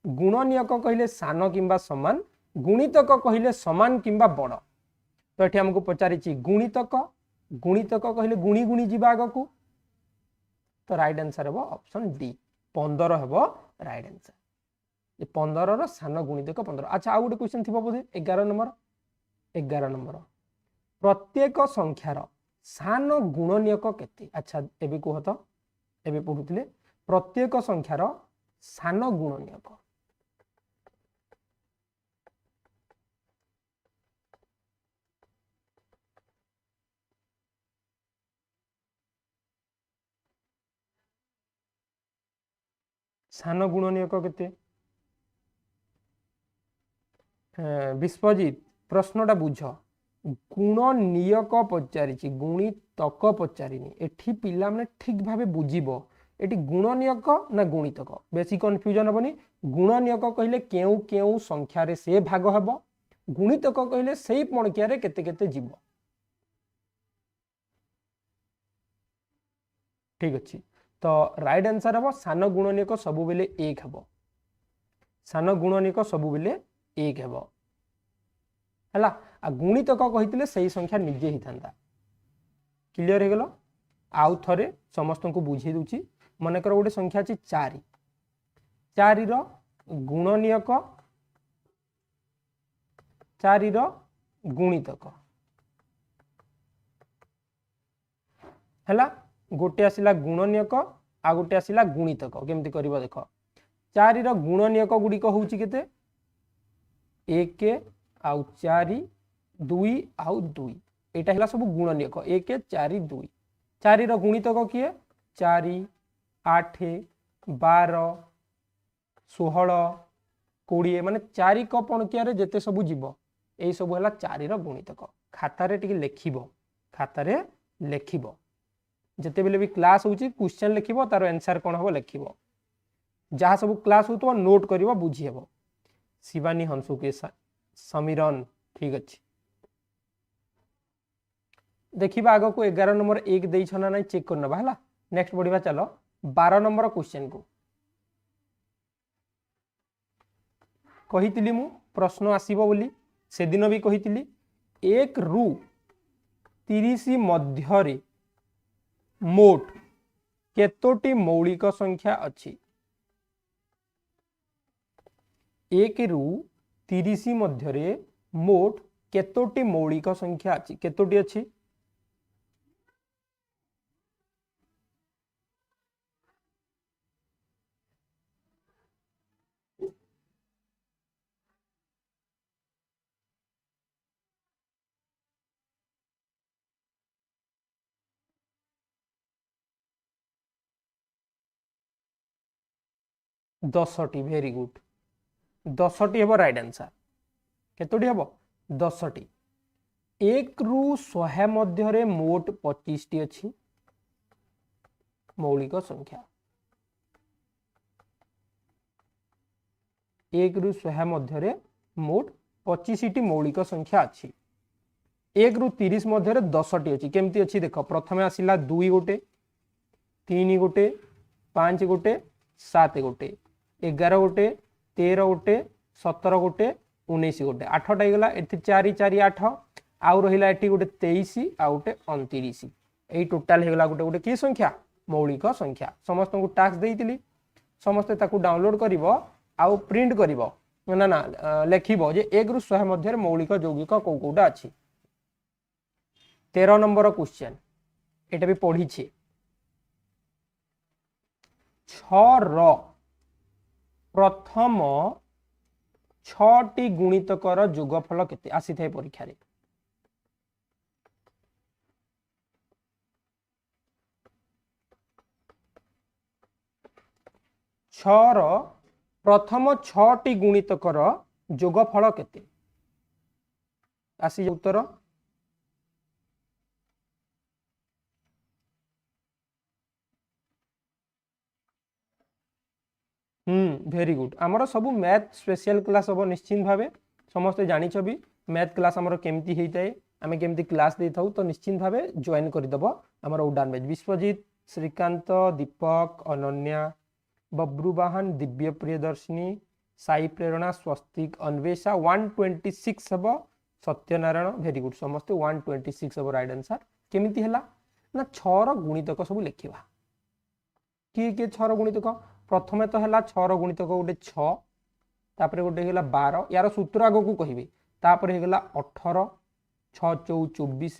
गुणनीयक कहले सान किंबा समान गुणितक कहले समान किंबा बड़ तो ये आमको पचारि गुणितक गुणितक कहले गुणी गुणी जीवा आग को तो राइट आंसर हे ऑप्शन डी 15 हे राइट आंसर 15 रो सान गुणितक 15 अच्छा आउ गोटे क्वेश्चन थी बोधे 11 नंबर प्रत्येक संख्यार सान गुणनीयक केते अच्छा एबे कह तो एबे पढुथिले प्रत्येक संख्यार सान गुणनीयक सान गुणनीयक केते विश्वजीत प्रश्नटा बुझ गुणनीयक पचारि गुणितक पचारिनी एठी पिला माने ठीक भावे बुझिबो एठी गुणनीयक ना गुणितक बेसी कंफ्यूजन हबनी गुणनीयक कहले केउ केउ संख्या रे से भाग हबो गुणितक कहले सेही पणकिया रे केते केते जीवो ठीक अछि तो राइट आंसर हम सान गुणनीयक सबु बेले 1 हेबो सान गुणनीयक सबु बेले 1 हेबो हला आ गुणितक कहितले सही संख्या निजे ही थांदा क्लियर हे गेलो आउ थरे समस्त को बुझे दूची मनकर गोटे संख्या अछि 4 4 रो गुणनीयक 4 रो गुणितक हला गोटे आसिला गुणनीयक आ गोटे आसिला गुणितक केमती करबो देख 4 रो गुणनीयक गुडिक होउची केते 1 आउ 4 2 आउ 2 एटा हला सब गुणनीयक 1 4 2 4 रो गुणितक किए 4 8 12 16 20 माने 4 क पणकिया रे जेते सब जीव ए सब हला 4 रो गुणितक खाता रे टिके लेखिबो खाता रे लेखिबो जते बेले भी क्लास होची क्वेश्चन लिखिबो तार आंसर कोन हो लिखिबो जहाँ सब क्लास हो तो नोट करिवो बुझी हेबो शिवानी हंसु के समीरन ठीक अच्छे देखिबा आगो को 11 नंबर 1 देई छना नै चेक करना हला नेक्स्ट बढ़िबा चलो 12 नंबर क्वेश्चन को कहितली मु प्रश्न आसीबो बोली से दिन भी कहितली 1 रु 30 मध्य रे मोट केतोटी मौलिक संख्या अच्छी 1 रु 30 मध्य मोट केतोटी मौलिक संख्या अच्छी केतोटी अच्छी 10टी वेरी गुड 10टी हम राइट आंसर केतोटी हम 10टी 1 रु 100 मध्य मोट 25 टी अच्छी मौलिक संख्या 1 रु 100 मध्य मोट 25 टी मौलिक संख्या अच्छी 1 रु 30 मध्य 10टी अच्छी केमती अच्छी देख प्रथम आसला 2 गोटे 3 गोटे 5 गोटे 7 गोटे 11 गोटे 13 गोटे 17 गोटे 19 गोटे 8टा गला एथि 4 4 8 आउ रहिला एठी गोटे 23 आउ गोटे 29 एई टोटल हेगला गोटे गोटे की संख्या मौलिक संख्या समस्त को टास्क देइतिली समस्त ताकू डाउनलोड करिवो आउ प्रिंट करिवो ना ना लेखिबो जे 1 रु 100 मध्य मौलिक यौगिक को कोटा अछि 13 नंबर क्वेश्चन एटा भी पढ़ी छी 6 र प्रथम 6टी गुणितकर योगफल केते आसी थाए परीक्षा रे 6 र प्रथम 6टी गुणितकर योगफल केते आसी उत्तर वेरी गुड आमर सब मैथ स्पेशल क्लास हम निश्चिंत भावे समस्ते जानिछ भी मैथ क्लास आमर केमती होता है आम केमती क्लास दे था तो निश्चिंत भावे जॉइन करदेव आमर उडान बैच विश्वजीत श्रीकांत दीपक अनन्या बब्रुवाहन दिव्य प्रियदर्शिनी साई प्रेरणा स्वस्तिक अन्वेषा 126 हम सत्यनारायण वेरी गुड समस्ते 126 हम राइट आंसर केमिति हला ना 6 गुणितक सब लिखिबा किए 6 गुणितक प्रथमे तो है 6 गुणितक गोटे 6 तापर गोटे 12 यार सूत्र आग को कहे तापर 18 6 चौ 24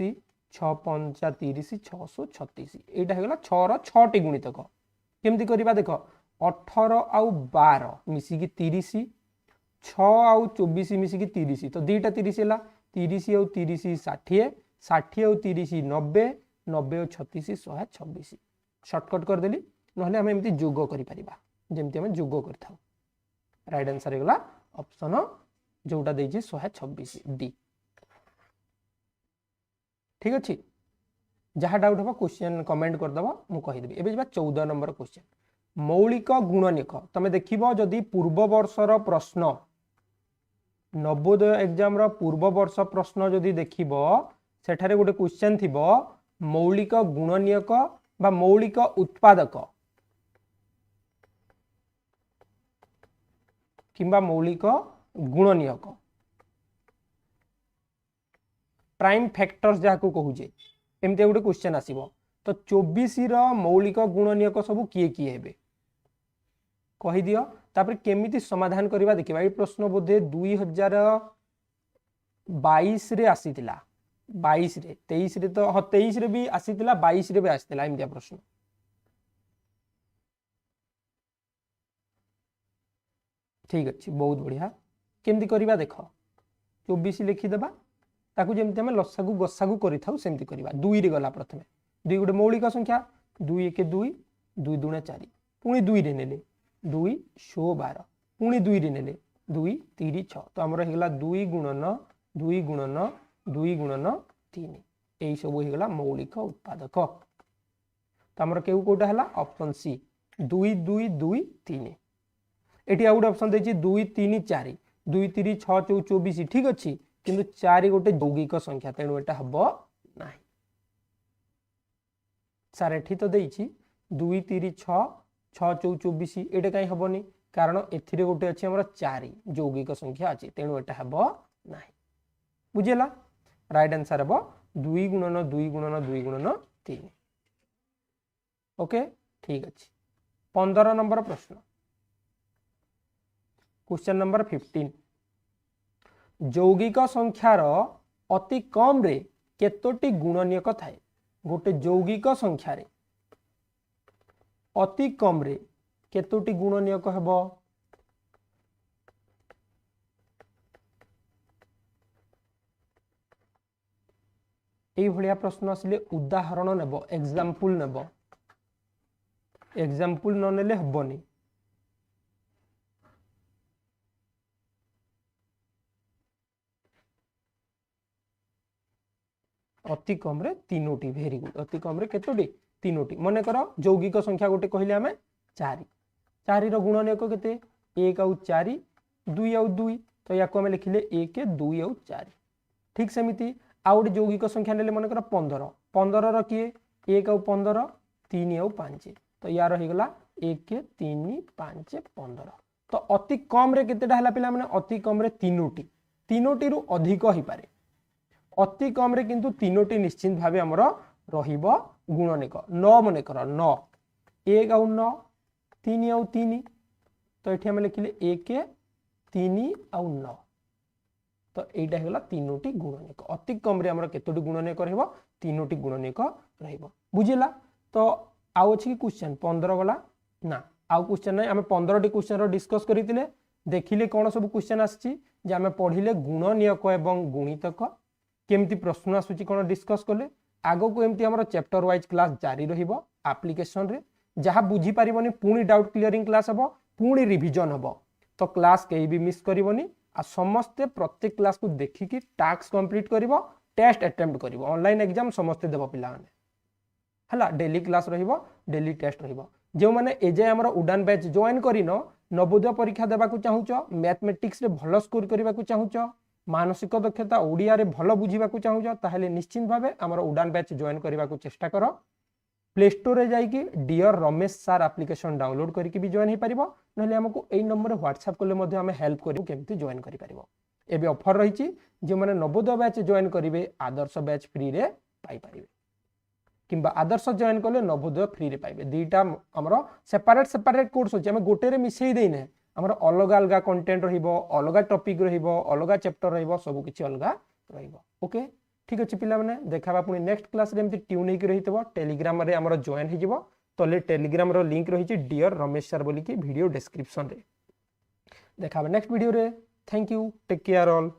6 5 30 636 यहाँ है 6 6टी गुणितक केमती करवा देख 18 आउ 12 मिसिकी 30 6 आउ 24 मिसिकी 30 तो दीटा 30 है 30 आउ 30 60 60 आउ 30 90 90 आउ 36 126 शॉर्टकट करदेली नहले आम एमती जोग करिपरिबा जेमती आम जोग करथाउ राइट आंसर हेगला ऑप्शन जोटा देछि 126 डी ठीक अछि जहाँ डाउट हो क्वेश्चन कमेंट कर दबो मु कहि देबी एबे जबा 14 नंबर क्वेश्चन मौलिक गुणनिक तमे देखिबो जदि पूर्व वर्षर प्रश्न नवोदय एग्जाम रो पूर्व वर्ष प्रश्न जदि देखिबो सेठारे गोटे क्वेश्चन थिबो मौलिक गुणनिक बा मौलिक उत्पादक किंबा मौलिक गुणनियक प्राइम फैक्टर्स जहाँ को कहूजे एमती गोटे क्वेश्चन आसीबो तो 24 रो मौलिक गुणनियक सब किए किए हेबे कहि दियो तापर केमिति समाधान करबा देखिबा ए प्रश्न बोधे 2022 रे आसीतिला 22 रे 23 रे तो 23 रे भी आसीतिला 22 रे भी आसीतिला एमतिया प्रश्न ठीक अच्छे बहुत बढ़िया केमती करबा देख 24 लिखिदेबा ताकू जेमती आम लसागु गसागु करिथाउ सेमती करबा 2 रे गला प्रथमे 2 गोटे मौलिक संख्या 2 1 2 2 2 4 पुणी 2 रे नेले 2 12 पुणी 2 रे नेले 2 3 6 तो हमर हेगला 2 गुणन 2 गुणन 2 गुणन 3 एई सब हेगला मौलिक उत्पादक तो हमर केउ कोटा हला ऑप्शन सी 2 2 2 3 एटी आउट ऑप्शन देछि 2 3 4 2 3 6 4 24 ठीक अछि किंतु 4 गोटे यौगिक संख्या तेणु एटा हबो नाही सार एठी तो देछि 2 3 6 6 4 24 एटा काई हबोनी कारण एथिरे गोटे अछि हमर 4 यौगिक संख्या अछि तेणु एटा हबो नाही बुझिला राइट आंसर हबो 2 गुणन 2 गुणन 2 गुणन 3 ओके ठीक अच्छे 15 नंबर प्रश्न क्वेश्चन नंबर 15 यौगिक संख्यार अति कम रे केतोटी गुणनीयक थाए गोटे यौगिक संख्यार अति कम रे केतोटी गुणनीयक हेबो এই ভলিয়া প্রশ্ন আসলে উদাহরণ নেব এক্সাম্পল নেব एग्जाम्पल न नेले हबनी अति कम रे तीनोटी वेरी गुड अति कम रे केतोटी तीनोटी मन कर यौगिक संख्या गोटे कहले आमे 4 4 रो गुणनीयक केते 1 आउ 4 2 आउ 2 तो याको आमे लिखिले 1 2 आउ 4 ठीक सेमिति आउ गोटे यौगिक संख्या नेले मन कर 15 15 रो किए 1 आउ 15 3 आउ 5 तो यार हो गला 1 3 5 15 तो अति कम रे केतेटा हला पिला माने अति कम रे तीनोटी तीनोटी रु अधिक ही पारे अति कम रे किंतु तीनोटी निश्चित भावे हमर रहिबो गुणनीयक 9 मने कर 9 1 आउ 9 3 आउ 3 तो एठी हम लिखिले 1 3 आउ 9 तो एटा हेगला तीनोटी गुणनीयक अति कम रे हमर केतोटी गुणनीयक रहइबो तीनोटी गुणनीयक रहइबो बुझिला तो आउ अछि क्वेश्चन 15 गला ना आउ क्वेश्चन नै हमें 15 टी क्वेश्चन रो डिस्कस करितिले देखिले कोन सब क्वेश्चन आछि जे हमें पढिले गुणनीयक एवं गुणितक केमती प्रश्न आसुची कोन डिस्कस करले आगो को एमती हमर चैप्टर वाइज क्लास जारी रहिबो एप्लीकेशन रे जहा बुझी परिबनी पूरी डाउट क्लियरिंग क्लास हबो पूरी रिवीजन हबो तो क्लास केही भी मिस करिवनी आ समस्त प्रत्येक क्लास को देखि कि टास्क कंप्लीट करिवो टेस्ट अटेम्प्ट करिवो ऑनलाइन एग्जाम समस्त देबो पिला माने हला डेली क्लास रहिबो डेली टेस्ट रहिबो जो माने एजे हमर उडान बैच जॉइन करिनो नवोदय परीक्षा देबा को चाहूचो मैथमेटिक्स रे भलो स्कोर करबा को चाहूचो मानसिक दक्षता ओडिया रे भलो बुझिबा को चाहूचो ताहेले निश्चित भाबे हमर उडान बैच जॉइन करबा को चेष्टा करो प्ले स्टोर रे जाई कि dear Ramesh sir application download करके भी जॉइन हे परिबो नहले हमको एई नंबर रे व्हाट्सएप करले मध्ये हमें हेल्प करिवो केमती जॉइन करि परिबो एबे ऑफर रहिची जे माने नवोदय बैच जॉइन करिवे आदर्श बैच फ्री रे पाई परिबे किंबा आदर्श जॉइन कले नवोदय फ्री रे पाइबे दीटा हमरो सेपरेट कोर्स होची हमें गोटे रे मिसई देइने हमरो अलग अलग कंटेंट रहिबो अलग टॉपिक रहिबो अलग चैप्टर रहिबो सब किछि अलग रहिबो ओके ठीक अछि पिला माने देखाबा पुनी नेक्स्ट क्लास रे एमती ट्यून हेकि रहितबो टेलीग्राम रे हमरो जॉइन हे जिवो तले टेलीग्राम रो लिंक रहिछि डियर रमेश सर बोली कि वीडियो डिस्क्रिप्शन रे देखाबा नेक्स्ट वीडियो रे thank you take care all.